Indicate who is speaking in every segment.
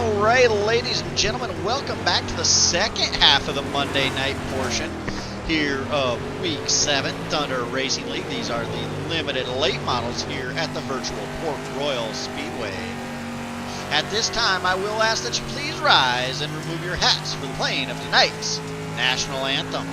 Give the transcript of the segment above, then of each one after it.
Speaker 1: Alright, ladies and gentlemen, welcome back to the second half of the Monday night portion here of Week 7 Thunder Racing League. These are the limited late models here at the virtual Port Royal Speedway. At this time, I will ask that you please rise and remove your hats for the playing of tonight's National Anthem.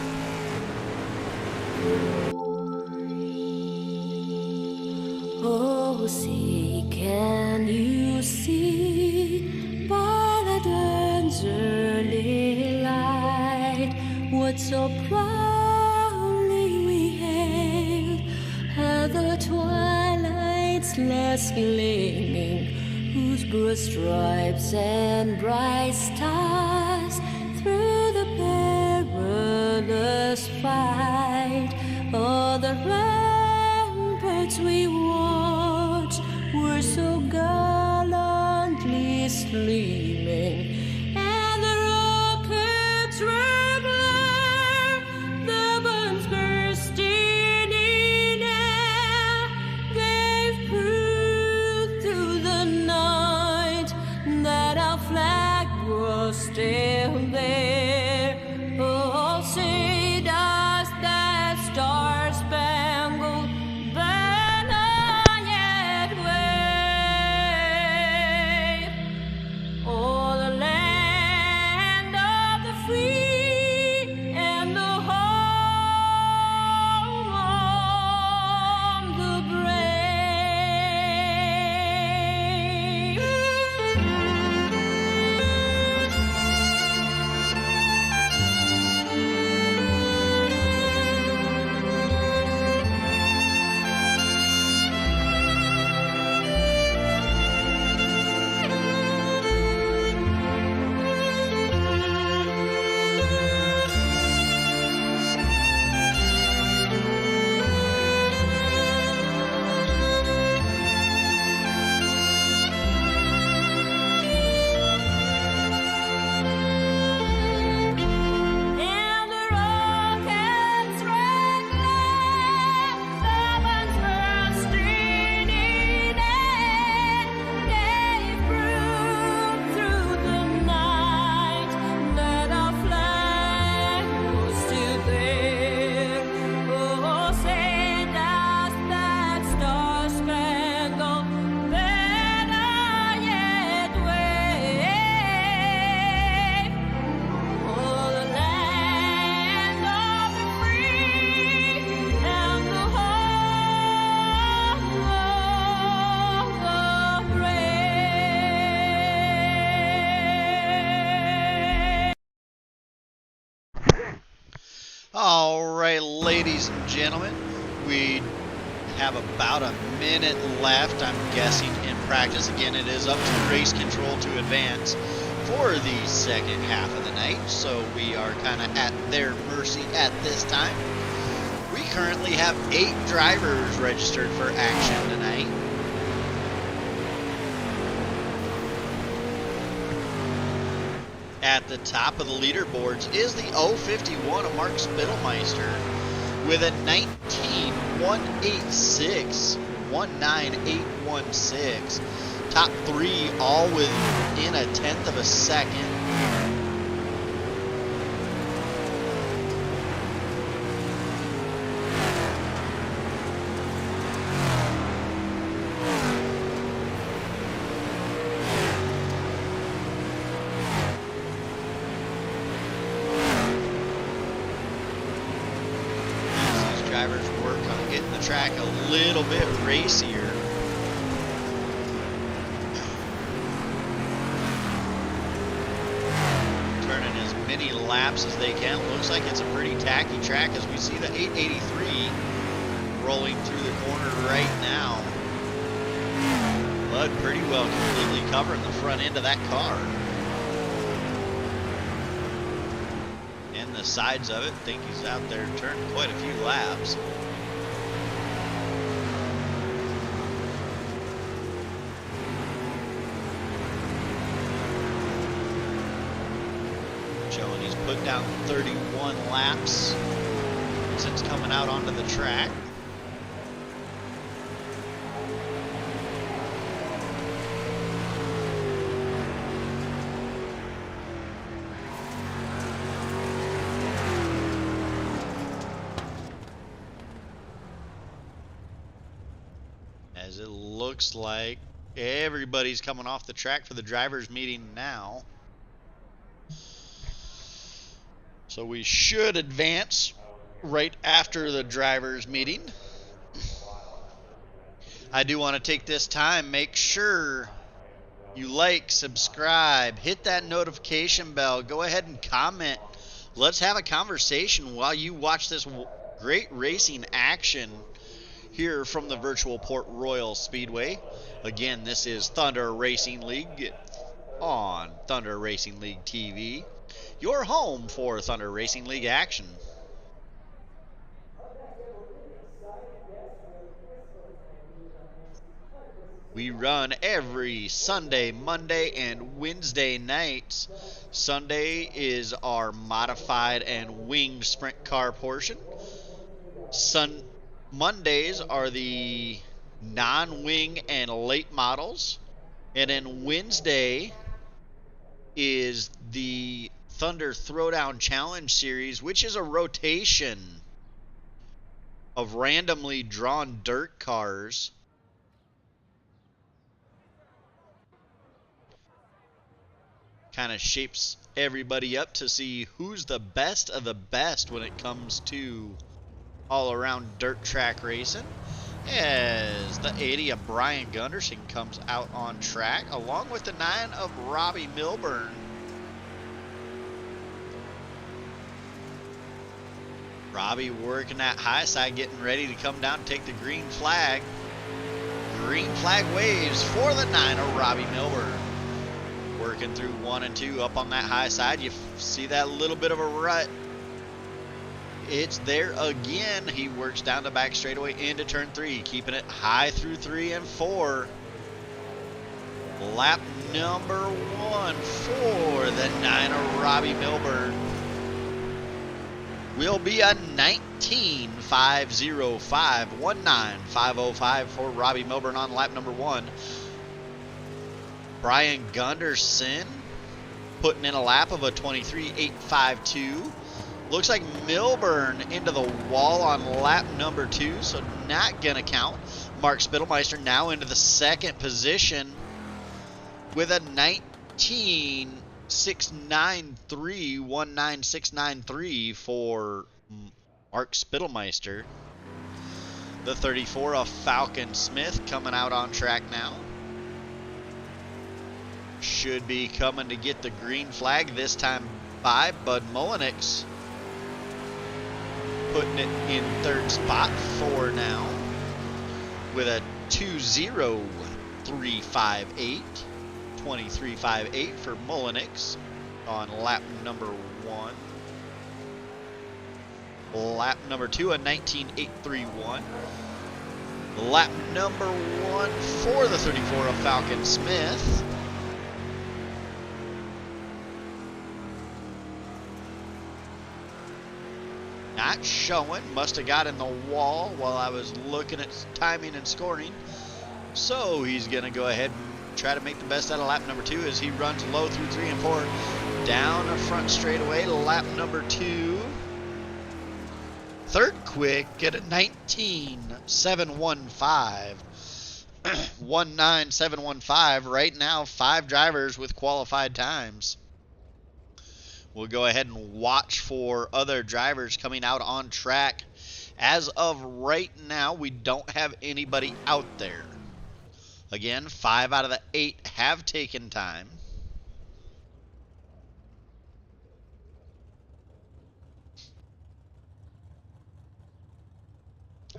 Speaker 2: Oh, see, can you see by the dawn's early light what so proudly we hailed at the twilight's last gleaming, whose broad stripes and bright stars through the perilous fight, all the ramparts we watched were so gallantly streaming, and the rockets rumbling, the bombs bursting in air, gave proof through the night that our flag was still there. Oh, say does that star-spangled banner yet wave o'er the land of the free and the home of the
Speaker 1: Alright, ladies and gentlemen, we have about a minute left, I'm guessing, in practice. Again, it is up to race control to advance for the second half of the night, so we are kind of at their mercy at this time. We currently have 8 drivers registered for action tonight. At the top of the leaderboards is the 051 of Mark Spittelmeister with a 19.186, 19816. Top 3 all within a tenth of a second. Drivers work on getting the track a little bit racier. Turning as many laps as they can. Looks like it's a pretty tacky track as we see the 883 rolling through the corner right now. Bud pretty well completely covering the front end of that car. The sides of it. Think he's out there turning quite a few laps. Showing he's put down 31 laps since coming out onto the track. as it looks like everybody's coming off the track for the drivers meeting now. So we should advance right after the drivers meeting. I do want to take this time, make sure you like, subscribe, hit that notification bell, go ahead and comment. Let's have a conversation while you watch this great racing action here from the virtual Port Royal Speedway. Again, this is Thunder Racing League on Thunder Racing League TV, your home for Thunder Racing League action. We run every Sunday, Monday, and Wednesday nights. Sunday is our modified and winged sprint car portion. Mondays are the non-wing and late models. And then Wednesday is the Thunder Throwdown Challenge Series, which is a rotation of randomly drawn dirt cars. Kind of shapes everybody up to see who's the best of the best when it comes to all-around dirt track racing. As the 80 of Brian Gunderson comes out on track, along with the 9 of Robbie Milburn. Robbie working that high side, getting ready to come down and take the green flag. Green flag waves for the 9 of Robbie Milburn. Working through 1 and 2 up on that high side. You see that little bit of a rut. It's there again. He works down the back straightaway into turn 3, keeping it high through 3 and 4. Lap number 1 for the 9 of Robbie Milburn will be a 19.505, 19.505 for Robbie Milburn on lap number 1. Brian Gunderson putting in a lap of a 23.852. Looks like Milburn into the wall on lap number 2, so not going to count. Mark Spittelmeister now into the second position with a 19.693, 19.693 for Mark Spittelmeister. The 34 of Falcon Smith coming out on track now. Should be coming to get the green flag this time by Bud Mullenix. Putting it in third spot for now with a 2.0358, 23.58 for Mullenix on lap number 1. Lap number 2, a 19.831. Lap number 1 for the 34 of Falcon Smith. Not showing, must have got in the wall while I was looking at timing and scoring. So he's going to go ahead and try to make the best out of lap number 2 as he runs low through 3 and 4. Down the front straightaway, lap number 2. Third quick at a 19.715. 19.715. Right now, 5 drivers with qualified times. We'll go ahead and watch for other drivers coming out on track. As of right now, we don't have anybody out there. Again, 5 out of the 8 have taken time.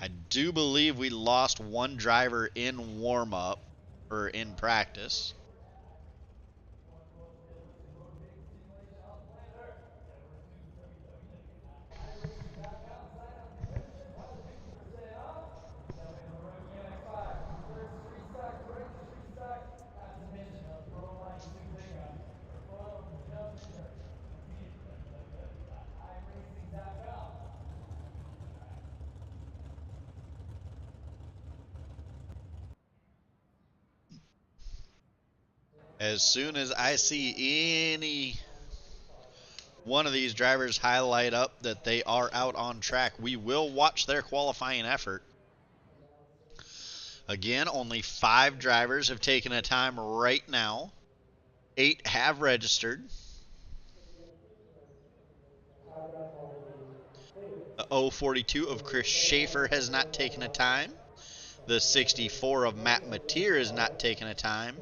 Speaker 1: I do believe we lost 1 driver in warm-up or in practice. As soon as I see any one of these drivers highlight up that they are out on track, we will watch their qualifying effort. Again, only 5 drivers have taken a time right now. 8 have registered. The 042 of Chris Schaefer has not taken a time. The 64 of Matt Mateer has not taken a time.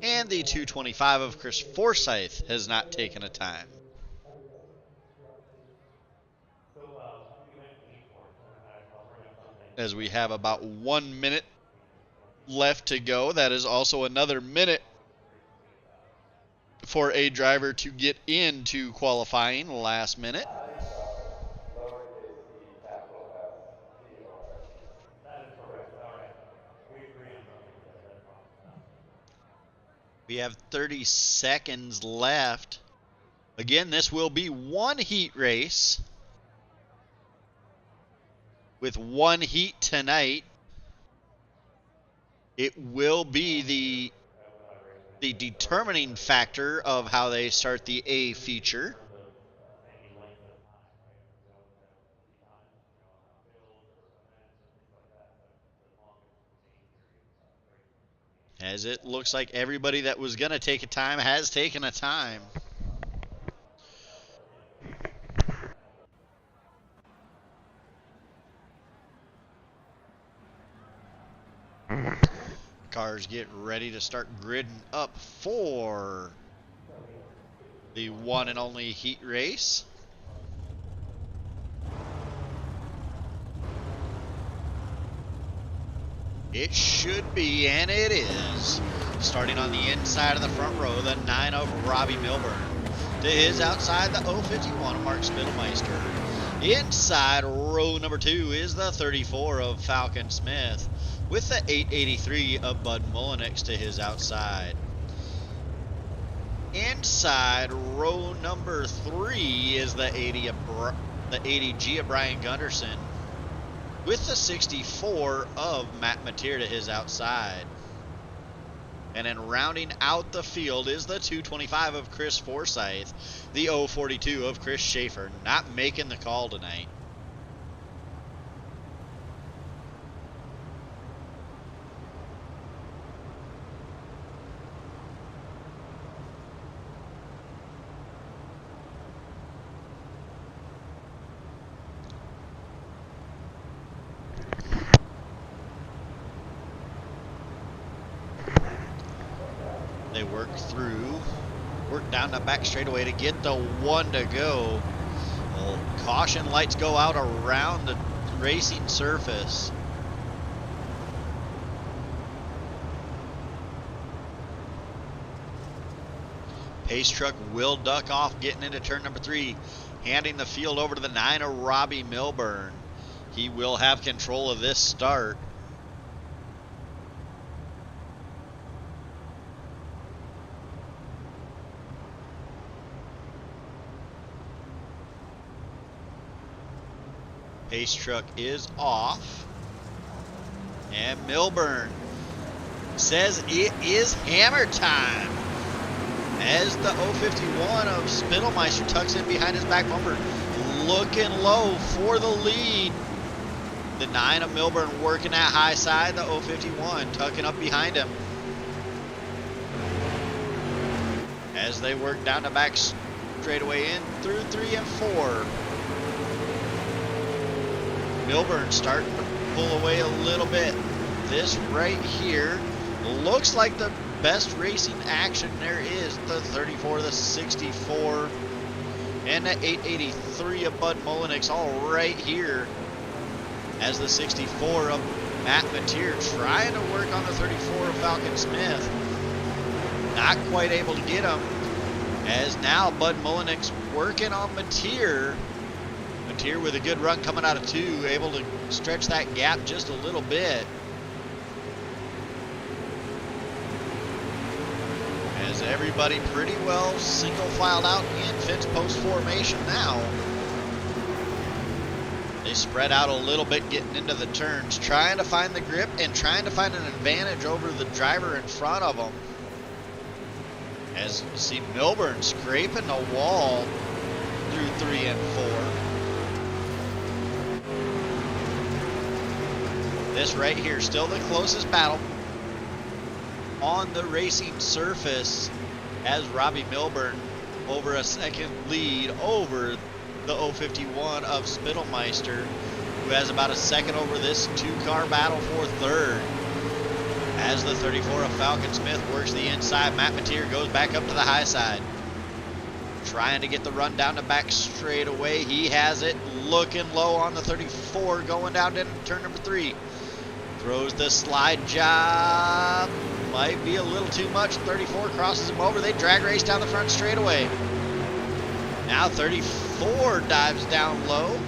Speaker 1: And the 225 of Chris Forsyth has not taken a time. As we have about 1 minute left to go. That is also another minute for a driver to get into qualifying last minute. We have 30 seconds left. Again, this will be one heat race with one heat tonight. It will be the determining factor of how they start the A feature. As it looks like everybody that was going to take a time has taken a time. Cars get ready to start gridding up for the one and only heat race. It should be, and it is. Starting on the inside of the front row, the 9 of Robbie Milburn. To his outside, the 051 of Mark Spittelmeister. Inside row number 2 is the 34 of Falcon Smith, with the 883 of Bud Mullenix to his outside. Inside row number 3 is the 80G of Brian Gunderson, with the 64 of Matt Mateer to his outside. And then rounding out the field is the 225 of Chris Forsyth, the 042 of Chris Schaefer, not making the call tonight. They work down the back straightaway to get the one to go. Well, caution lights go out around the racing surface. Pace truck will duck off getting into turn number 3, handing the field over to the 9 of Robbie Milburn. He will have control of this start. Pace truck is off. And Milburn says it is hammer time. As the 051 of Spittelmeister tucks in behind his back bumper. Looking low for the lead. The 9 of Milburn working that high side. The 051 tucking up behind him. As they work down the back straightaway in through 3 and 4. Milburn starting to pull away a little bit. This right here looks like the best racing action there is. The 34, the 64, and the 883 of Bud Mullenix all right here. As the 64 of Matt Mateer trying to work on the 34 of Falcon Smith. Not quite able to get him. As now Bud Mullenix working on Mateer. Mateer with a good run coming out of 2, able to stretch that gap just a little bit. As everybody pretty well single filed out in fence post formation now. They spread out a little bit getting into the turns, trying to find the grip and trying to find an advantage over the driver in front of them. As you see Milburn scraping the wall through 3 and 4. This right here, still the closest battle on the racing surface, as Robbie Milburn over a second lead over the 051 of Spittelmeister, who has about a second over this two-car battle for third. As the 34 of Falcon Smith works the inside, Matt Mateer goes back up to the high side. Trying to get the run down the back straightaway. He has it, looking low on the 34, going down to turn number 3. Throws the slide job. Might be a little too much. 34 crosses him over. They drag race down the front straightaway. Now 34 dives down low.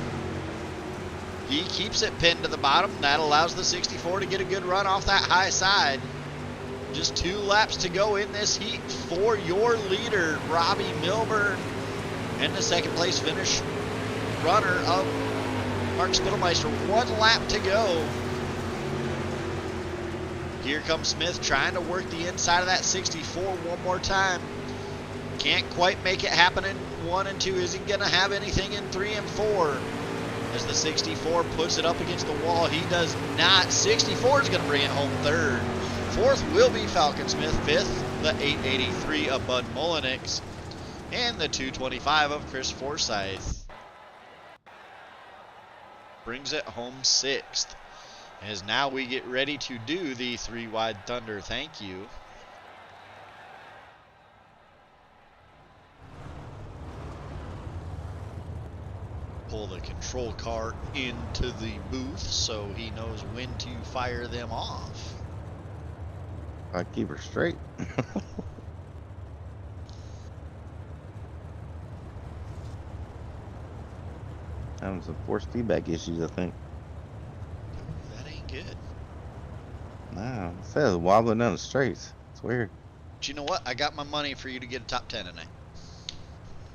Speaker 1: He keeps it pinned to the bottom. That allows the 64 to get a good run off that high side. Just 2 laps to go in this heat for your leader, Robbie Milburn, and the second place finish runner of Mark Spittelmeister. 1 lap to go. Here comes Smith trying to work the inside of that 64 one more time. Can't quite make it happen in 1 and 2. Is he going to have anything in 3 and 4? As the 64 puts it up against the wall, he does not. 64 is going to bring it home third. Fourth will be Falcon Smith. Fifth, the 883 of Bud Mullenix. And the 225 of Chris Forsyth. Brings it home sixth. As now we get ready to do the 3 wide Thunder thank you. Pull the control car into the booth so he knows when to fire them off.
Speaker 3: I keep her straight. Having some force feedback issues, I think.
Speaker 1: That ain't good.
Speaker 3: Nah, it says wobbling down the straights. It's weird.
Speaker 1: But you know what? I got my money for you to get a top 10 tonight.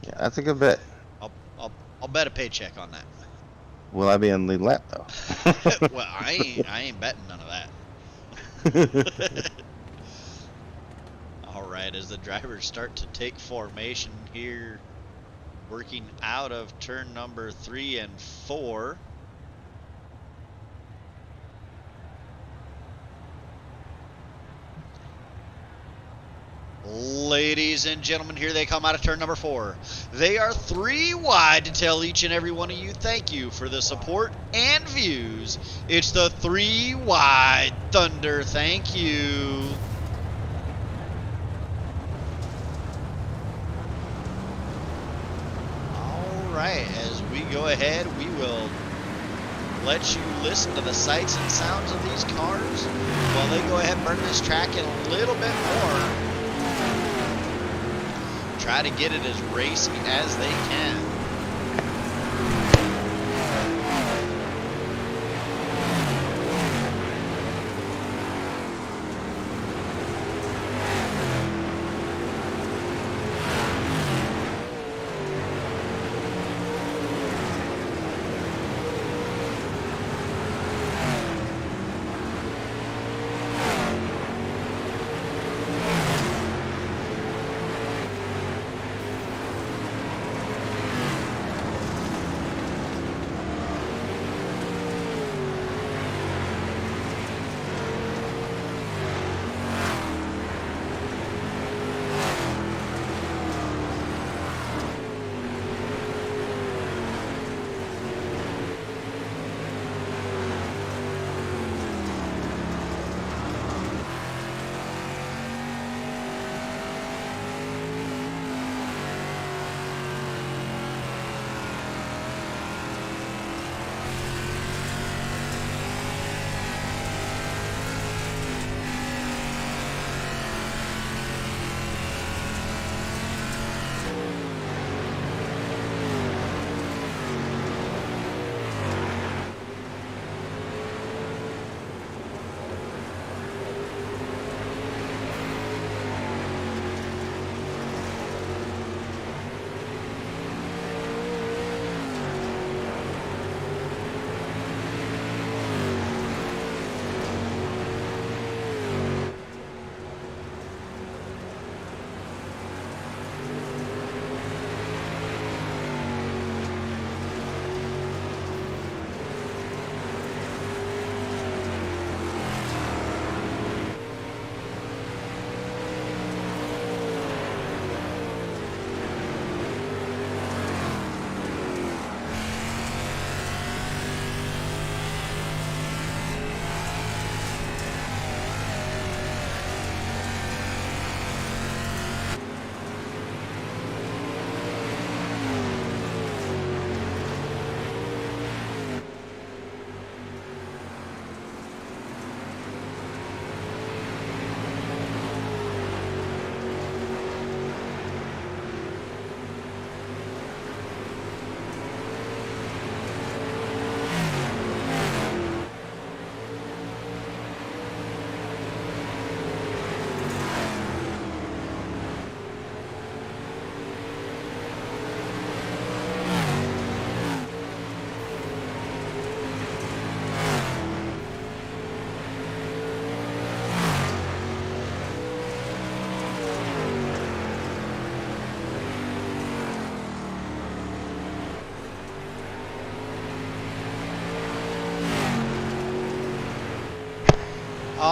Speaker 3: Yeah, that's a good bet.
Speaker 1: I'll bet a paycheck on that.
Speaker 3: Will I be on the lead lap though?
Speaker 1: Well, I ain't betting none of that. All right, as the drivers start to take formation here, working out of turn number 3 and 4. Ladies and gentlemen, here they come out of turn number 4. They are 3 wide to tell each and every one of you thank you for the support and views. It's the 3 wide Thunder thank you. All right, as we go ahead, we will let you listen to the sights and sounds of these cars while they go ahead and burn this track in a little bit more. Try to get it as racy as they can.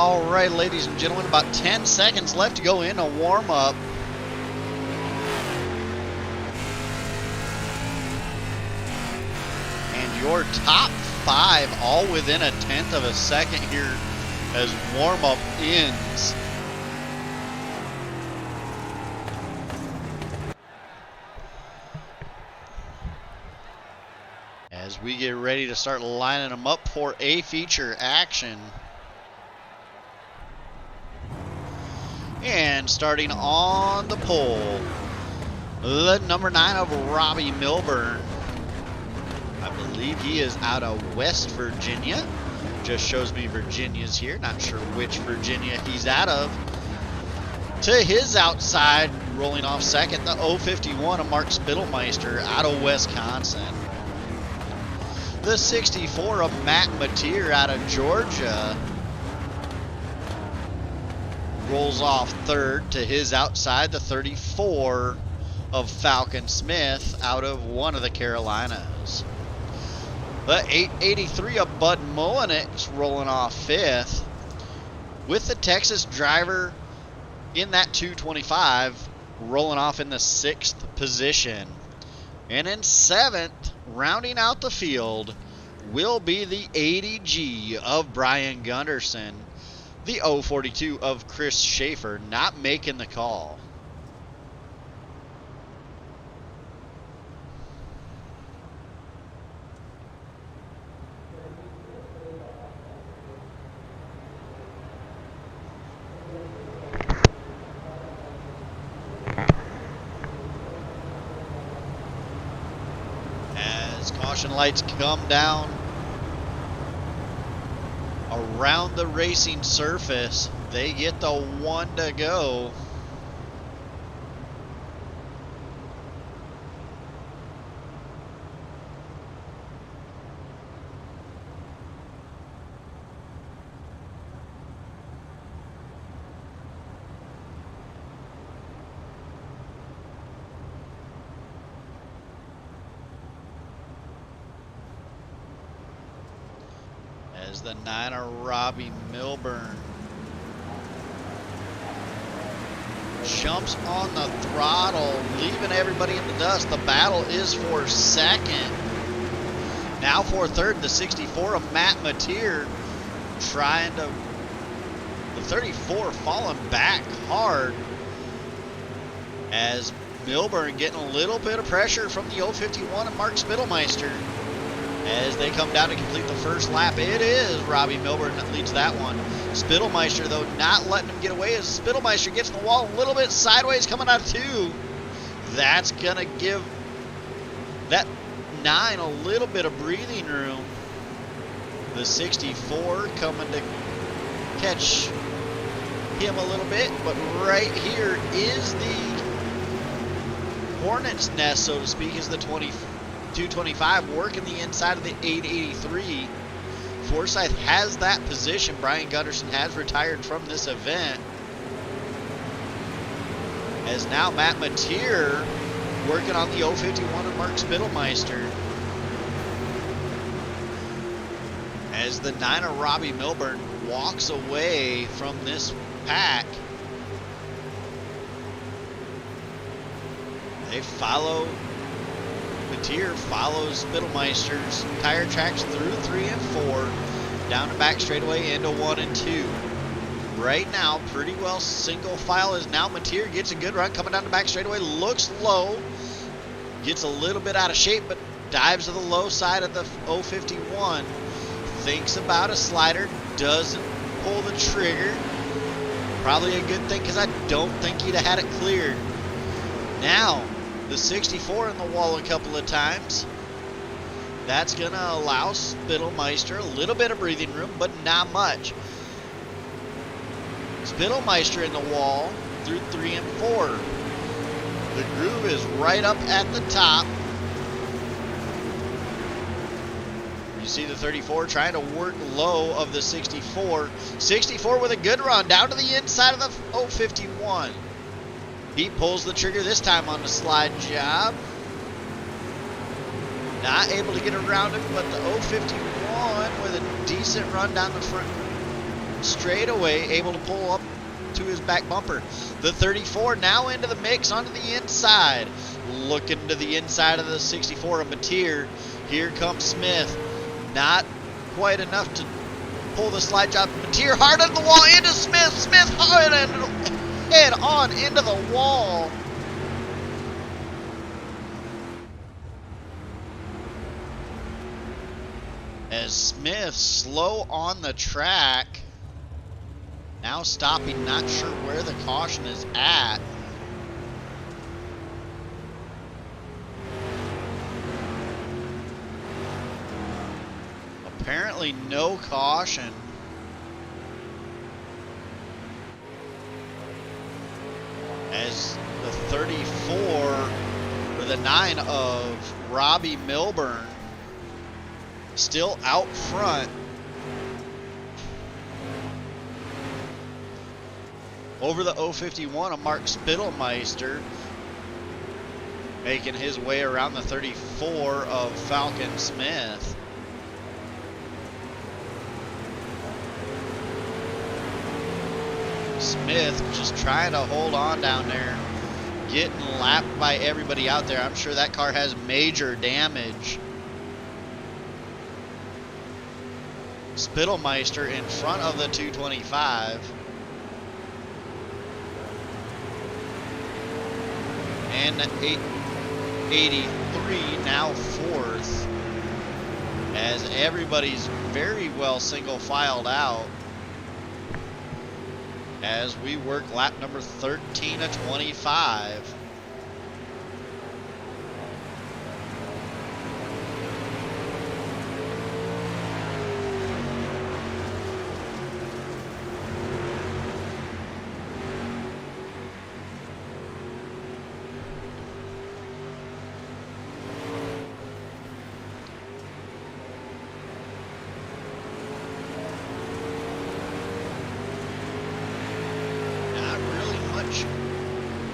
Speaker 1: All right, ladies and gentlemen, about 10 seconds left to go in a warm-up. And your top 5 all within a tenth of a second here as warm-up ends. As we get ready to start lining them up for a feature action. And starting on the pole, the number 9 of Robbie Milburn. I believe he is out of West Virginia. Just shows me Virginia's here. Not sure which Virginia he's out of. To his outside, rolling off second, the 051 of Mark Spittlemeister out of Wisconsin. The 64 of Matt Mateer out of Georgia. Rolls off third. To his outside, the 34 of Falcon Smith out of one of the Carolinas. The 883 of Bud Mullenix rolling off fifth. With the Texas driver in that 225 rolling off in the 6th position. And in 7th, rounding out the field, will be the 80G of Brian Gunderson. The 042 of Chris Schaefer not making the call. As caution lights come down around the racing surface, they get the 1 to go. As the 9 of Robbie Milburn jumps on the throttle, leaving everybody in the dust. The battle is for second. Now for third, the 64 of Matt Mateer trying to... The 34 falling back hard as Milburn getting a little bit of pressure from the 051 of Mark Spittlemeister. As they come down to complete the first lap, it is Robbie Milburn that leads that one. Spittlemeister, though, not letting him get away as Spittlemeister gets in the wall a little bit sideways coming out of 2. That's going to give that 9 a little bit of breathing room. The 64 coming to catch him a little bit, but right here is the Hornet's nest, so to speak, is the 225 working the inside of the 883. Forsyth has that position. Brian Gunderson has retired from this event. As now Matt Mateer working on the 051 of Mark Spittlemeister. As the 9 of Robbie Milburn walks away from this pack. They follow. Mateer follows Spittlemeister's tire tracks through 3 and 4, down the back straightaway into 1 and 2. Right now, pretty well single file as now Mateer gets a good run coming down the back straightaway, looks low, gets a little bit out of shape, but dives to the low side of the 051, thinks about a slider, doesn't pull the trigger. Probably a good thing because I don't think he'd have had it cleared. Now, the 64 in the wall a couple of times. That's going to allow Spittlemeister a little bit of breathing room, but not much. Spittlemeister in the wall through 3 and 4. The groove is right up at the top. You see the 34 trying to work low of the 64. 64 with a good run down to the inside of the 051. He pulls the trigger this time on the slide job. Not able to get around him, but the 051 with a decent run down the front. straightaway, able to pull up to his back bumper. The 34 now into the mix onto the inside. Looking to the inside of the 64 of Mateer. Here comes Smith. Not quite enough to pull the slide job. Mateer hard on the wall into Smith. Smith hard and head on into the wall. As Smith slow on the track. Now stopping, not sure where the caution is at. Apparently no caution. As the 34, or the 9 of Robbie Milburn, still out front. Over the 051 of Mark Spittelmeister, making his way around the 34 of Falcon Smith. Smith just trying to hold on down there, getting lapped by everybody out there. I'm sure that car has major damage. Spittelmeister in front of the 225. And 883 now fourth, as everybody's very well single filed out as we work lap number 13 of 25.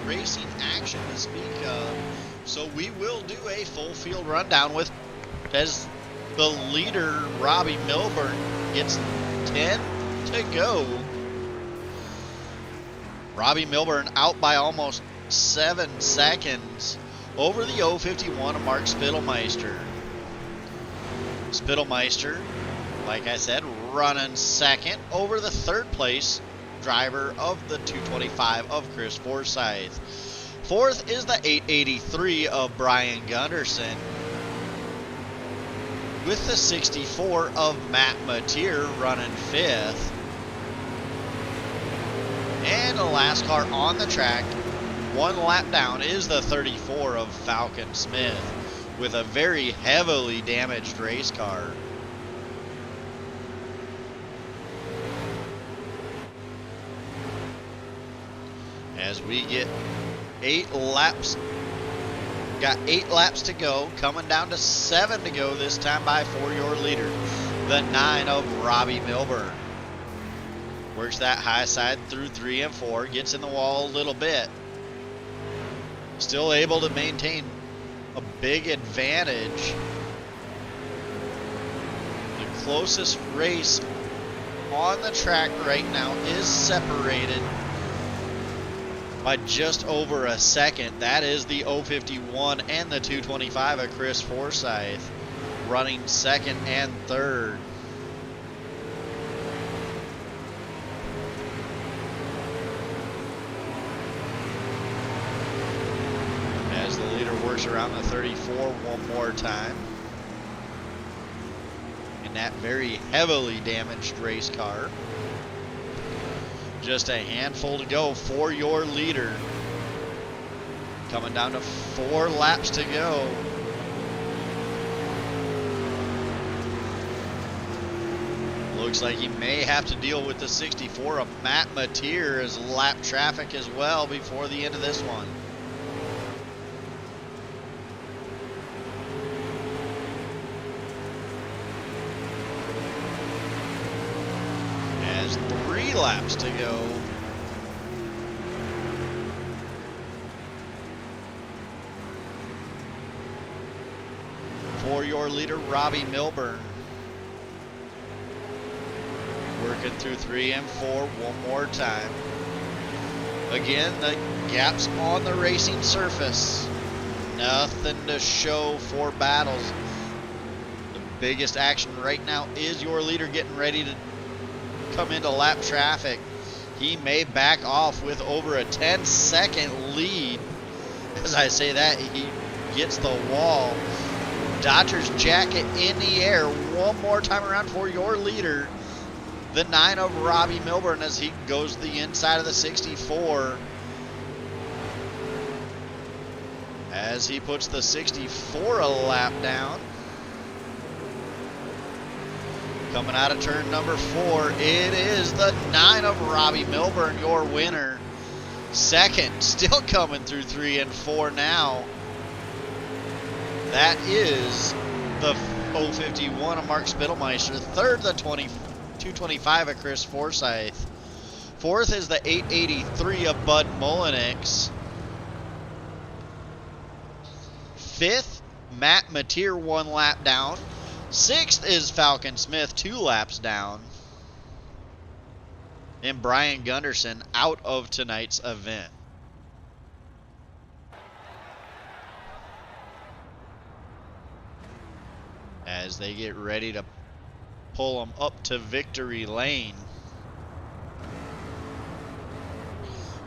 Speaker 1: Racing action to speak of, so we will do a full field rundown with, as the leader Robbie Milburn gets 10 to go. Robbie Milburn out by almost 7 seconds over the 051 of Mark Spittelmeister. Spittelmeister, like I said, running second over the third place driver of the 225 of Chris Forsyth. Fourth is the 883 of Brian Gunderson, with the 64 of Matt Mateer running fifth. And the last car on the track, one lap down, is the 34 of Falcon Smith, with a very heavily damaged race car. As we get 8 laps, got 8 laps to go, coming down to 7 to go this time by For Your Leader, the 9 of Robbie Milburn. Works that high side through 3 and 4, gets in the wall a little bit. Still able to maintain a big advantage. The closest race on the track right now is separated by just over a second. That is the 051 and the 225 of Chris Forsyth, running second and third. As the leader works around the 34 one more time in that very heavily damaged race car. Just a handful to go for your leader. Coming down to 4 laps to go. Looks like he may have to deal with the 64 of Matt Mateer as lap traffic as well before the end of this one. As 3 laps to go. For your leader, Robbie Milburn. Working through 3 and 4 one more time. Again, the gaps on the racing surface. Nothing to show for battles. The biggest action right now is your leader getting ready to come into lap traffic. He may back off with over a 10-second lead. As I say that, he gets the wall. Dodgers jacket in the air one more time around for your leader. The 9 of Robbie Milburn as he goes the inside of the 64. As he puts the 64 a lap down. Coming out of turn number 4, it is the 9 of Robbie Milburn, your winner. Second, still coming through 3 and 4 now. That is the 051 of Mark Spittelmeister. Third, the 225 of Chris Forsyth. Fourth is the 883 of Bud Mullenix. Fifth, Matt Mateer 1 lap down. Sixth is Falcon Smith 2 laps down. And Brian Gunderson out of tonight's event. As they get ready to pull them up to victory lane.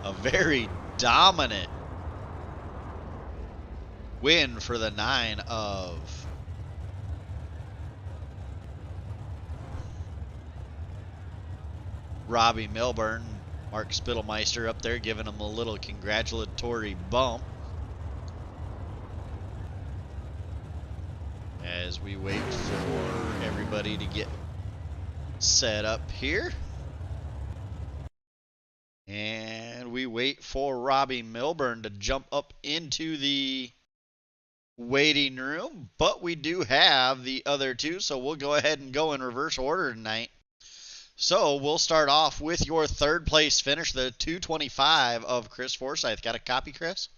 Speaker 1: A very dominant win for the 9 of Robbie Milburn. Mark Spittelmeister up there giving him a little congratulatory bump. As we wait for everybody to get set up here. And we wait for Robbie Milburn to jump up into the waiting room. But we do have the other two, so we'll go ahead and go in reverse order tonight. So we'll start off with your third place finish, the 225 of Chris Forsyth. Got a copy, Chris?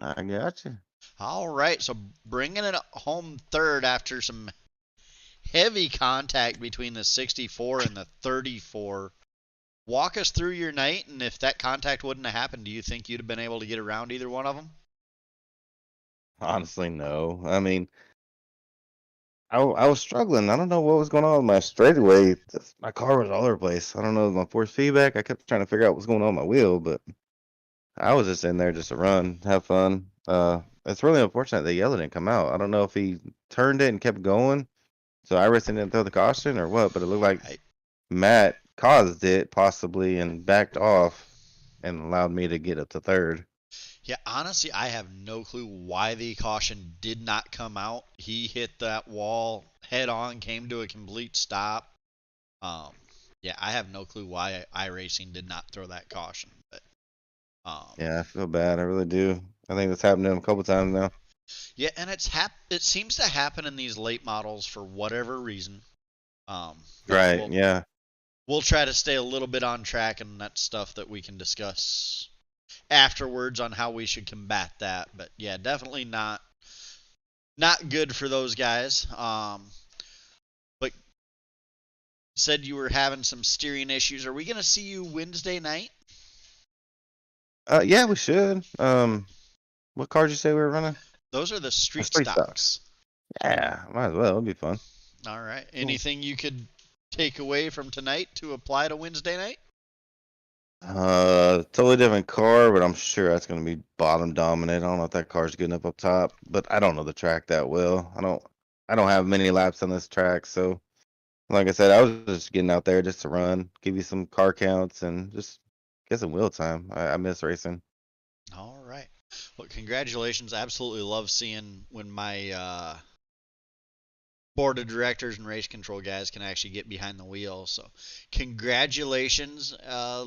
Speaker 3: I got you.
Speaker 1: All right, so bringing it home third after some heavy contact between the 64 and the 34. Walk us through your night, and if that contact wouldn't have happened, do you think you'd have been able to get around either one of them?
Speaker 3: Honestly, no. I mean, I was struggling. I don't know what was going on with my straightaway. My car was all over the place. I don't know my force feedback. I kept trying to figure out what's going on with my wheel, but I was just in there just to run, have fun. It's really unfortunate the yellow didn't come out. I don't know if he turned it and kept going, so iRacing didn't throw the caution or what, but it looked like Matt caused it possibly and backed off and allowed me to get up to third.
Speaker 1: Yeah, honestly, I have no clue why the caution did not come out. He hit that wall head on, came to a complete stop. Yeah, I have no clue why iRacing did not throw that caution. But
Speaker 3: Yeah, I feel bad. I really do. I think that's happened to him a couple times now.
Speaker 1: yeah, and it seems to happen in these late models for whatever reason.
Speaker 3: Right, yeah.
Speaker 1: We'll try to stay a little bit on track, and that's stuff that we can discuss afterwards on how we should combat that. But yeah, definitely not good for those guys. But said you were having some steering issues. Are we gonna see you Wednesday night?
Speaker 3: Yeah, we should. What cars you say we were running?
Speaker 1: Those are the street
Speaker 3: Street
Speaker 1: stocks.
Speaker 3: Yeah, might as well. It'll be fun.
Speaker 1: All right. Anything you could take away from tonight to apply to Wednesday night?
Speaker 3: Totally different car, but I'm sure that's gonna be bottom dominant. I don't know if that car's good enough up top, but I don't know the track that well. I don't have many laps on this track, so like I said, I was just getting out there just to run, give you some car counts, and just get some wheel time. I miss racing.
Speaker 1: All right. Well, congratulations. Absolutely love seeing when my board of directors and race control guys can actually get behind the wheel. So congratulations.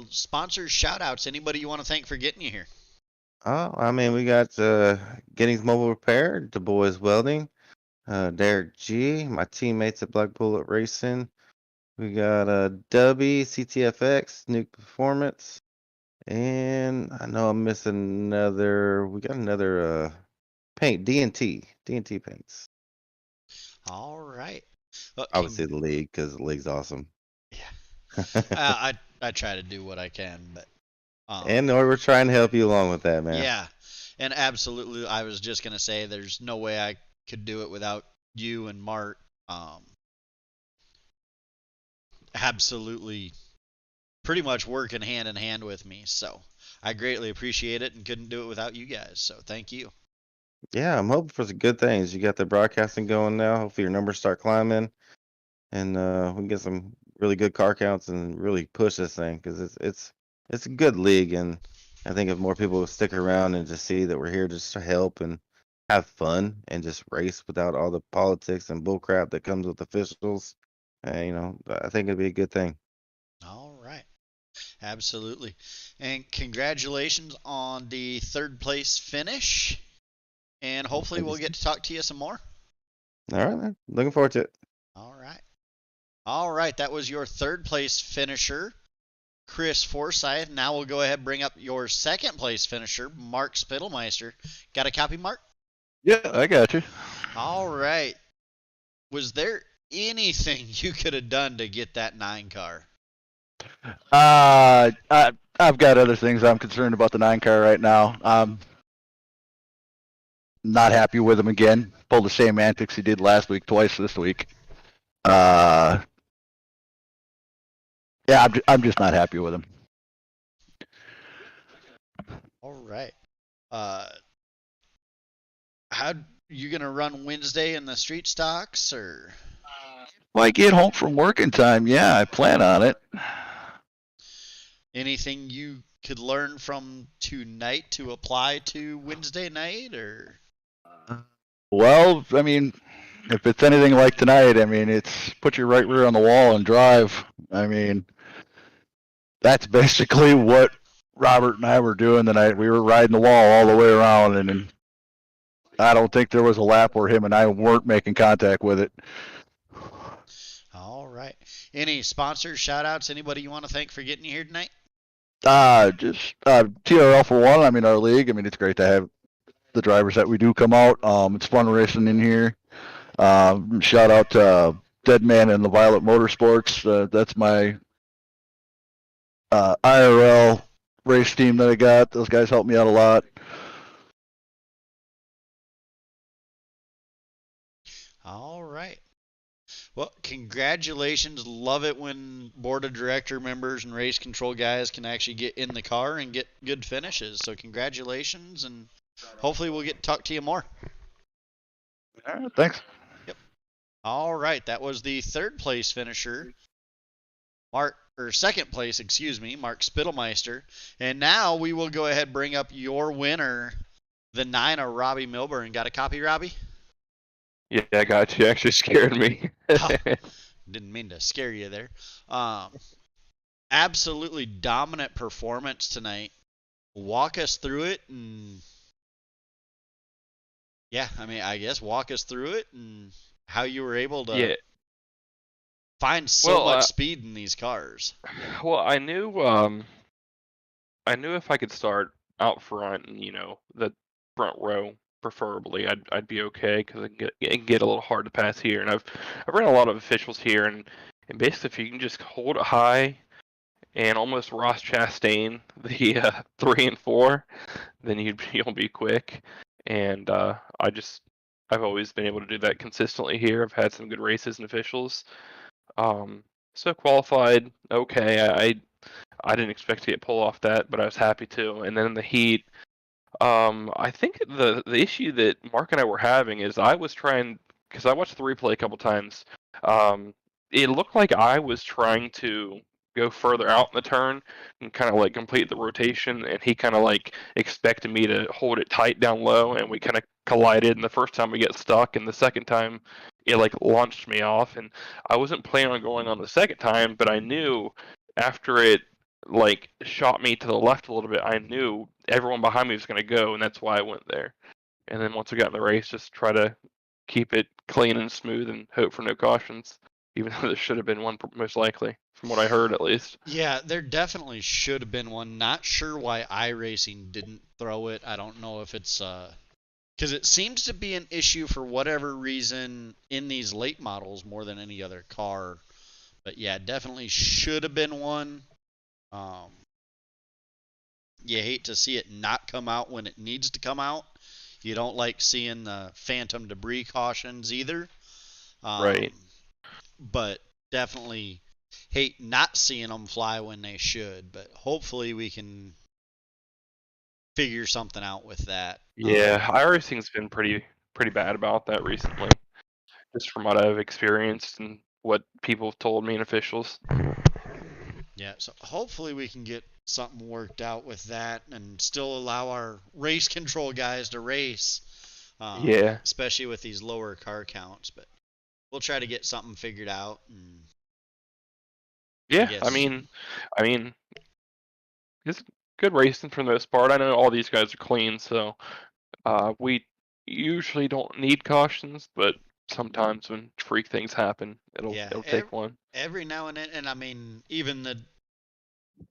Speaker 1: Sponsors, shout outs. Anybody you want to thank for getting you here?
Speaker 3: Oh, I mean, we got Gettings Mobile Repair, Du Bois Welding, Derek G, my teammates at Black Bullet Racing. We got Dubby, CTFX, Nuke Performance, and I know I'm missing another. We got another paint, D&T paints.
Speaker 1: All right. Well,
Speaker 3: Obviously the league, because the league's awesome.
Speaker 1: yeah. I try to do what I can, but
Speaker 3: And we're trying to help you along with that, man.
Speaker 1: yeah, and absolutely, I was just gonna say there's no way I could do it without you and Mark. Absolutely, pretty much working hand in hand with me. So I greatly appreciate it and couldn't do it without you guys. So thank you.
Speaker 3: Yeah, I'm hoping for some good things. You got the broadcasting going now. Hopefully your numbers start climbing, and we can get some really good car counts and really push this thing because it's a good league, and I think if more people will stick around and just see that we're here just to help and have fun and just race without all the politics and bullcrap that comes with officials, I think it'd be a good thing.
Speaker 1: All right. Absolutely. And congratulations on the third place finish. And hopefully
Speaker 3: Thank you,
Speaker 1: we'll
Speaker 3: sir.
Speaker 1: get to talk to you some more.
Speaker 3: All right, man. Looking forward to it.
Speaker 1: All right. All right. That was your third place finisher, Chris Forsyth. Now we'll go ahead and bring up your second place finisher, Mark Spittlemeister. Got a copy, Mark?
Speaker 4: Yeah, I got you.
Speaker 1: All right. Was there anything you could have done to get that 9 car?
Speaker 4: I've got other things I'm concerned about the 9 car right now. Not happy with him again. Pulled the same antics he did last week twice this week. Yeah, I'm just not happy with him.
Speaker 1: All right. How you gonna run Wednesday in the street stocks or?
Speaker 4: When I get home from work in time, yeah, I plan on it.
Speaker 1: Anything you could learn from tonight to apply to Wednesday night or?
Speaker 4: Well, I mean, if it's anything like tonight, I mean, it's put your right rear on the wall and drive. I mean, that's basically what Robert and I were doing tonight. We were riding the wall all the way around, and I don't think there was a lap where him and I weren't making contact with it.
Speaker 1: All right. Any sponsors, shout outs, anybody you want to thank for getting you here tonight?
Speaker 4: Just TRL for one. I mean, our league. I mean, it's great to have the drivers that we do come out. It's fun racing in here. Shout out to Dead Man and the Violet Motorsports. That's my IRL race team that I got. Those guys helped me out a lot.
Speaker 1: All right. Well, congratulations. Love it when board of director members and race control guys can actually get in the car and get good finishes. So congratulations, and hopefully we'll get to talk to you more.
Speaker 4: All right, thanks.
Speaker 1: Yep. All right. That was the third place finisher, second place, excuse me, Mark Spittlemeister. And now we will go ahead and bring up your winner, the 9 of Robbie Milburn. Got a copy, Robbie?
Speaker 5: Yeah, I got you. Actually scared me.
Speaker 1: Oh, didn't mean to scare you there. Absolutely dominant performance tonight. Walk us through it, and yeah, I mean, I guess walk us through it and how you were able to
Speaker 5: Yeah.
Speaker 1: find so
Speaker 5: Well,
Speaker 1: much speed in these cars.
Speaker 5: Well, I knew if I could start out front and the front row preferably, I'd be okay because it can get a little hard to pass here, and I've ran a lot of officials here, and basically if you can just hold it high and almost Ross Chastain the 3 and 4, then you'll be quick, and I've always been able to do that consistently here. I've had some good races and officials. So qualified, okay. I didn't expect to get pull off that, but I was happy to. And then in the heat, I think the issue that Mark and I were having is I was trying, because I watched the replay a couple times. It looked like I was trying to go further out in the turn and kind of like complete the rotation, and he kind of like expected me to hold it tight down low, and we kind of collided. And the first time we get stuck, and the second time it like launched me off, and I wasn't planning on going on the second time, but I knew after it like shot me to the left a little bit, I knew everyone behind me was going to go, and that's why I went there. And then once I got in the race, just try to keep it clean and smooth and hope for no cautions, even though there should have been one most likely, from what I heard at least.
Speaker 1: Yeah, there definitely should have been one. Not sure why iRacing didn't throw it. I don't know if it's because it seems to be an issue for whatever reason in these late models more than any other car. But yeah, definitely should have been one. Um, you hate to see it not come out when it needs to come out. You don't like seeing the phantom debris cautions either.
Speaker 5: Right.
Speaker 1: But definitely hate not seeing them fly when they should. But hopefully we can figure something out with that.
Speaker 5: Yeah, iRacing's been pretty bad about that recently, just from what I've experienced and what people have told me and officials.
Speaker 1: Yeah, so hopefully we can get something worked out with that and still allow our race control guys to race,
Speaker 5: Yeah.
Speaker 1: especially with these lower car counts. But we'll try to get something figured out. And
Speaker 5: Yeah,
Speaker 1: guess.
Speaker 5: I mean, it's good racing for the most part. I know all these guys are clean, so we usually don't need cautions, but sometimes when freak things happen,
Speaker 1: Yeah,
Speaker 5: it'll take one.
Speaker 1: every now and then, and I mean, even the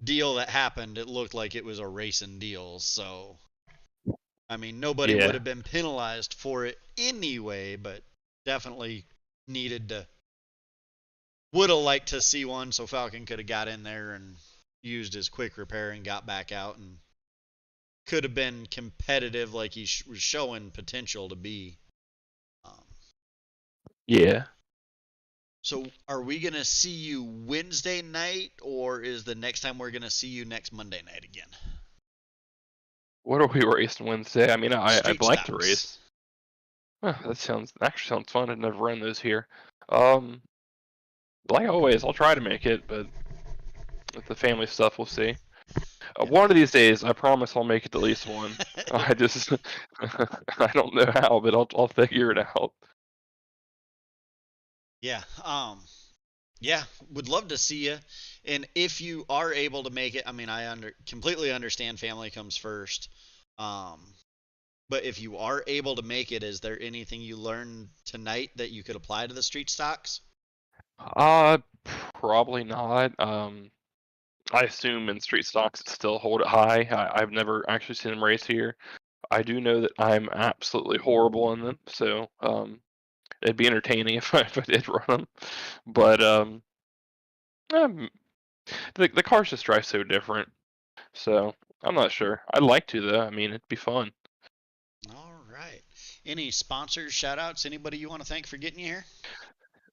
Speaker 1: deal that happened, it looked like it was a racing deal. So, I mean, nobody would
Speaker 5: Yeah.
Speaker 1: have been penalized for it anyway, but definitely needed to. Would have liked to see one so Falcon could have got in there and used his quick repair and got back out and could have been competitive like he was showing potential to be. Um,
Speaker 5: Yeah.
Speaker 1: so, are we going to see you Wednesday night, or is the next time we're going to see you next Monday night again?
Speaker 5: What are we racing Wednesday? I mean, I'd
Speaker 1: Street
Speaker 5: like to
Speaker 1: stocks.
Speaker 5: race. Huh, that actually sounds fun. I've never run those here. Um, like always, I'll try to make it, but with the family stuff, we'll see. One of these days, I promise I'll make it to at least one. I just, I don't know how, but I'll figure it out.
Speaker 1: Yeah. Yeah, would love to see you. And if you are able to make it, I mean, completely understand family comes first. Um, but if you are able to make it, is there anything you learned tonight that you could apply to the street stocks?
Speaker 5: Uh, Probably not. I assume in street stocks it still hold it high. I've never actually seen them race here. I do know that I'm absolutely horrible in them, so it'd be entertaining if I did run them. But um, the cars just drive so different, so I'm not sure. I'd like to though. I mean, it'd be fun.
Speaker 1: All right. Any sponsors, shout outs, anybody you want to thank for getting you here?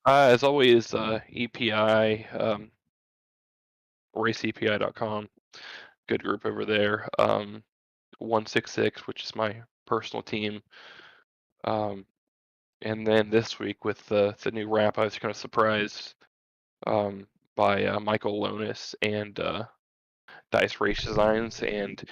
Speaker 5: As always, EPI, raceepi.com, good group over there. 166, which is my personal team. Um, and then this week with the new wrap, I was kind of surprised um, by Michael Lonis and Dice Race Designs, and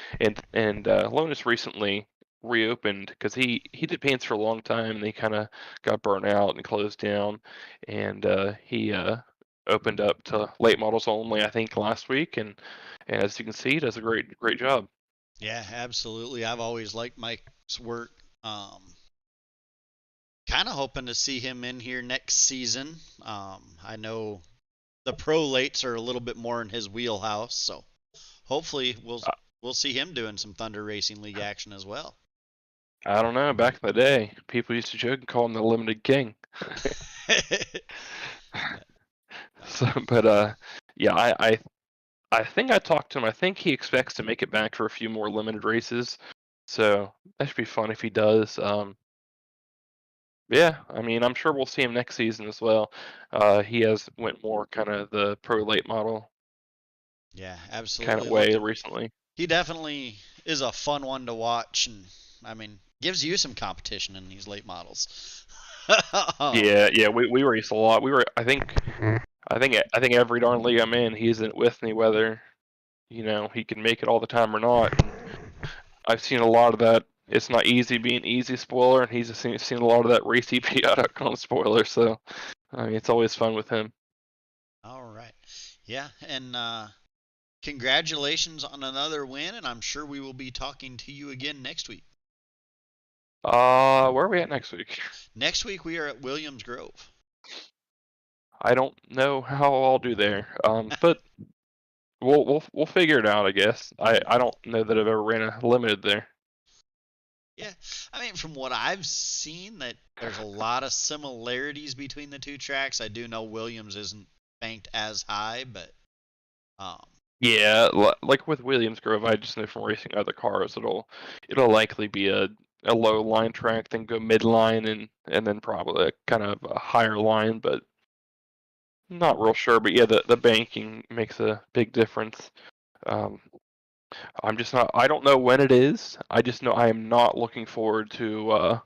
Speaker 5: Lonis recently reopened because he did paints for a long time and they kind of got burnt out and closed down, and he opened up to late models only, I think, last week, and as you can see, he does a great job.
Speaker 1: Yeah, absolutely. I've always liked Mike's work. Kind of hoping to see him in here next season. I know the pro lates are a little bit more in his wheelhouse, so hopefully we'll see him doing some Thunder Racing League action as well.
Speaker 5: I don't know. Back in the day, people used to joke and call him the Limited King. So, but yeah, I think I talked to him. I think he expects to make it back for a few more limited races. So that should be fun if he does. Yeah, I mean, I'm sure we'll see him next season as well. He has went more kind of the pro late model
Speaker 1: Yeah,
Speaker 5: kind of
Speaker 1: absolutely.
Speaker 5: way recently.
Speaker 1: He definitely is a fun one to watch, and I mean, gives you some competition in these late models.
Speaker 5: Yeah, we race a lot. We were, I think every darn league I'm in, he's in it with me, whether he can make it all the time or not. And I've seen a lot of that. It's not easy being easy spoiler, and he's seen a lot of that raceepi.com spoiler. So I mean, it's always fun with him.
Speaker 1: All right. Yeah, and congratulations on another win, and I'm sure we will be talking to you again next week.
Speaker 5: Where are we at next week?
Speaker 1: Next week we are at Williams Grove.
Speaker 5: I don't know how I'll do there. But we'll figure it out, I guess. I don't know that I've ever ran a limited there.
Speaker 1: Yeah, I mean, from what I've seen, that there's a lot of similarities between the two tracks. I do know Williams isn't banked as high, but
Speaker 5: Yeah, like with Williams Grove, I just know from racing other cars, it'll likely be a low line track, then go midline, and then probably a kind of a higher line, but not real sure. But yeah, the banking makes a big difference. Um, I'm just not. I don't know when it is. I just know I am not looking forward to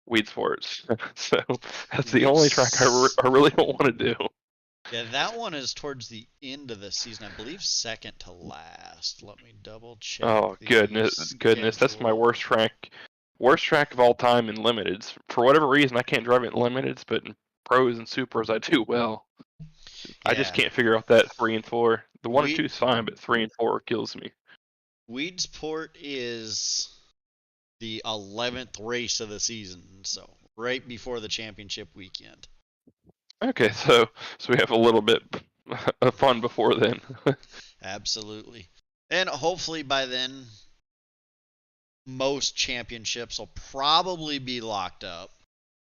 Speaker 5: weed sports. So that's the only track I really don't want to do.
Speaker 1: yeah, that one is towards the end of the season. I believe second to last. Let me double check.
Speaker 5: Oh
Speaker 1: the
Speaker 5: goodness, that's my
Speaker 1: schedule.
Speaker 5: worst track of all time in limiteds. For whatever reason, I can't drive it in limiteds, but in pros and supers, I do well. I just
Speaker 1: Yeah.
Speaker 5: can't figure out that 3 and 4. The 1 and 2
Speaker 1: Weed,
Speaker 5: is fine, but 3 and 4 kills me.
Speaker 1: Weedsport is the 11th race of the season, so right before the championship weekend.
Speaker 5: Okay, so we have a little bit of fun before then.
Speaker 1: Absolutely. And hopefully by then, most championships will probably be locked up.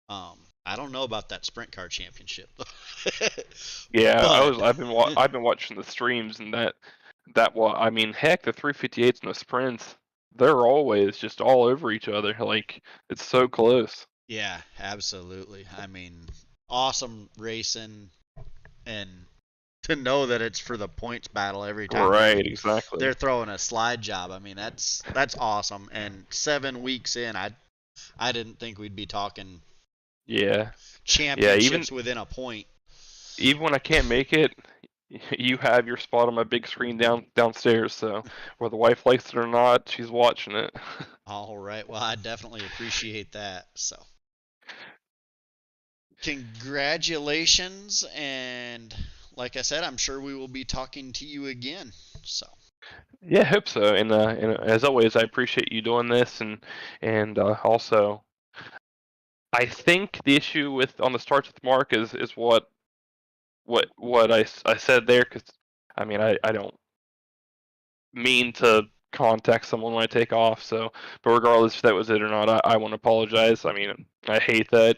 Speaker 1: I don't know about that sprint car championship.
Speaker 5: Yeah,
Speaker 1: But
Speaker 5: I've been watching the streams, and I mean, heck, the 358s and the sprints, they're always just all over each other. Like, it's so close.
Speaker 1: yeah, absolutely. I mean, awesome racing, and to know that it's for the points battle every time
Speaker 5: Right, exactly.
Speaker 1: they're throwing a slide job. I mean, that's awesome. And 7 weeks in, I didn't think we'd be talking
Speaker 5: Yeah.
Speaker 1: championships within a point.
Speaker 5: Even when I can't make it, you have your spot on my big screen downstairs. So whether the wife likes it or not, she's watching it.
Speaker 1: All right. Well, I definitely appreciate that. So, congratulations. And like I said, I'm sure we will be talking to you again. So,
Speaker 5: Yeah, I hope so. And as always, I appreciate you doing this, and also, I think the issue with on the starts with Mark is what I said there, because I mean I don't mean to contact someone when I take off. So, but regardless if that was it or not, I want to apologize. I mean, I hate that.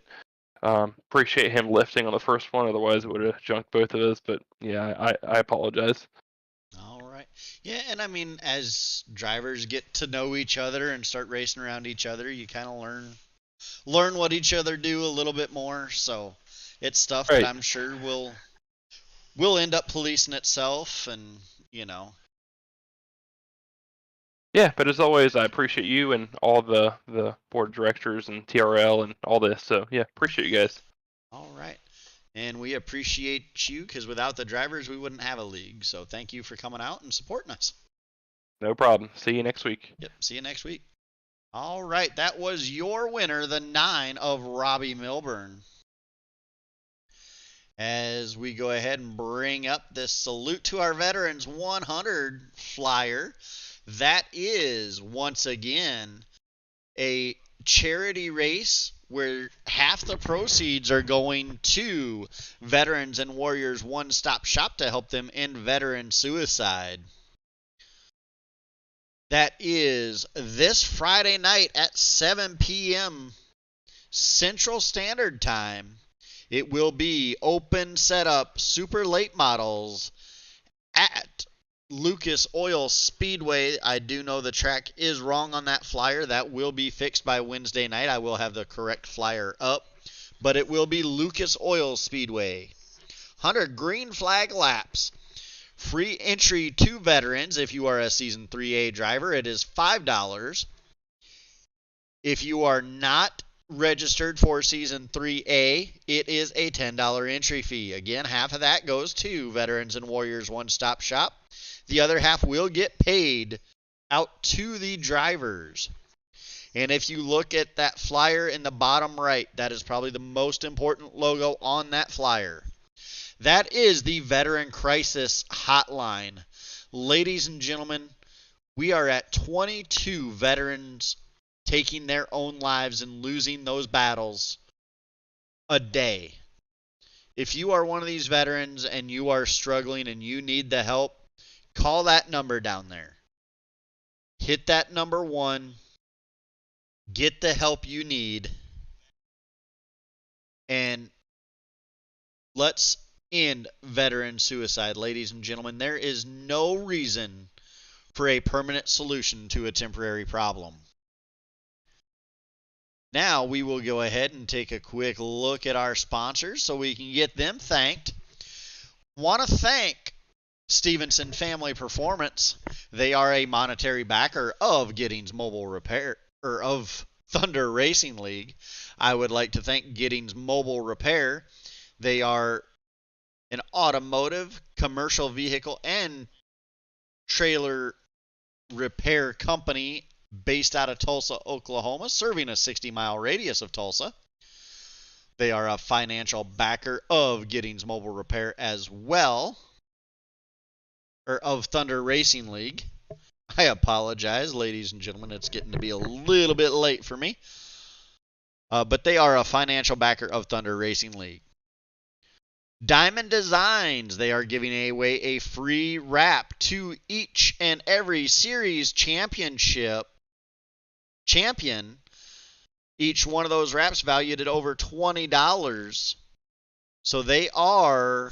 Speaker 5: Appreciate him lifting on the first one. Otherwise, it would have junked both of us. But yeah, I apologize.
Speaker 1: all right. Yeah, and I mean, as drivers get to know each other and start racing around each other, you kind of learn what each other do a little bit more. So, it's stuff that
Speaker 5: Right.
Speaker 1: I'm sure will end up policing itself, and you know.
Speaker 5: Yeah, but as always, I appreciate you and all the board of directors and TRL and all this. So yeah, appreciate you guys.
Speaker 1: All right. And we appreciate you because without the drivers, we wouldn't have a league. So thank you for coming out and supporting us.
Speaker 5: No problem. See you next week.
Speaker 1: Yep. See you next week. All right. That was your winner, the 9 of Robbie Milburn. As we go ahead and bring up this Salute to Our Veterans 100 flyer, that is once again a charity race where half the proceeds are going to Veterans and Warriors One Stop Shop to help them end veteran suicide. That is this Friday night at 7 p.m. Central Standard Time. It will be open setup super late models at Lucas Oil Speedway. I do know the track is wrong on that flyer. That will be fixed by Wednesday night. I will have the correct flyer up. But it will be Lucas Oil Speedway. 100 green flag laps. Free entry to veterans if you are a Season 3A driver. It is $5. If you are not registered for Season 3A, it is a $10 entry fee. Again, half of that goes to Veterans and Warriors One Stop Shop. The other half will get paid out to the drivers. And if you look at that flyer in the bottom right, that is probably the most important logo on that flyer. That is the Veteran Crisis Hotline. Ladies and gentlemen, we are at 22 veterans taking their own lives and losing those battles a day. If you are one of these veterans and you are struggling and you need the help, call that number down there. Hit that number 1. Get the help you need. And let's in veteran suicide, ladies and gentlemen. There is no reason for a permanent solution to a temporary problem. Now we will go ahead and take a quick look at our sponsors so we can get them thanked. Want to thank Stevenson Family Performance. They are a monetary backer of Giddings Mobile Repair, or of Thunder Racing League. I would like to thank Giddings Mobile Repair. They are an automotive, commercial vehicle, and trailer repair company based out of Tulsa, Oklahoma, serving a 60-mile radius of Tulsa. They are a financial backer of Giddings Mobile Repair as well, or of Thunder Racing League. I apologize, ladies and gentlemen. It's getting to be a little bit late for me. But they are a financial backer of Thunder Racing League. Diamond Designs. They are giving away a free wrap to each and every series champion. Each one of those wraps valued at over $20. So they are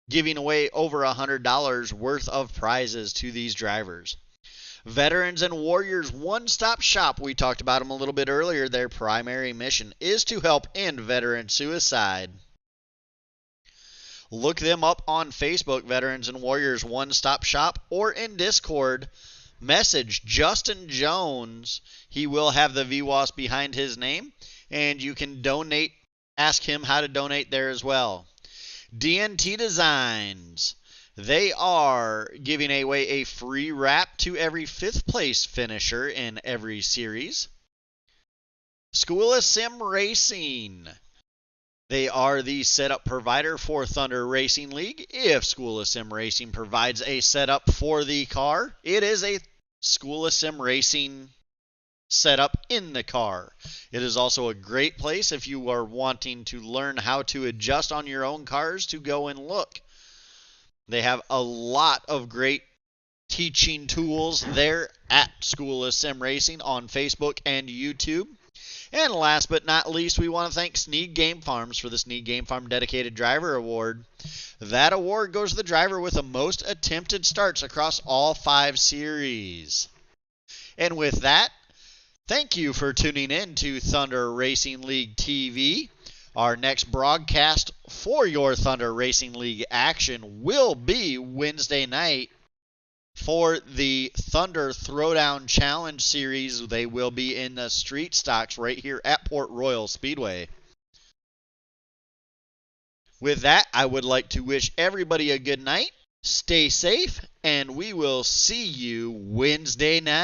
Speaker 1: giving away over $100 worth of prizes to these drivers. Veterans and Warriors One-Stop Shop. We talked about them a little bit earlier. Their primary mission is to help end veteran suicide. Look them up on Facebook, Veterans and Warriors One-Stop Shop, or in Discord. Message Justin Jones. He will have the VWAS behind his name, and you can donate. Ask him how to donate there as well. DNT Designs. They are giving away a free wrap to every 5th place finisher in every series. School of Sim Racing. They are the setup provider for Thunder Racing League. If School of Sim Racing provides a setup for the car, it is a School of Sim Racing setup in the car. It is also a great place if you are wanting to learn how to adjust on your own cars to go and look. They have a lot of great teaching tools there at School of Sim Racing on Facebook and YouTube. And last but not least, we want to thank Snead Game Farms for the Snead Game Farm Dedicated Driver Award. That award goes to the driver with the most attempted starts across all 5 series. And with that, thank you for tuning in to Thunder Racing League TV. Our next broadcast for your Thunder Racing League action will be Wednesday night for the Thunder Throwdown Challenge Series. They will be in the street stocks right here at Port Royal Speedway. With that, I would like to wish everybody a good night. Stay safe, and we will see you Wednesday night.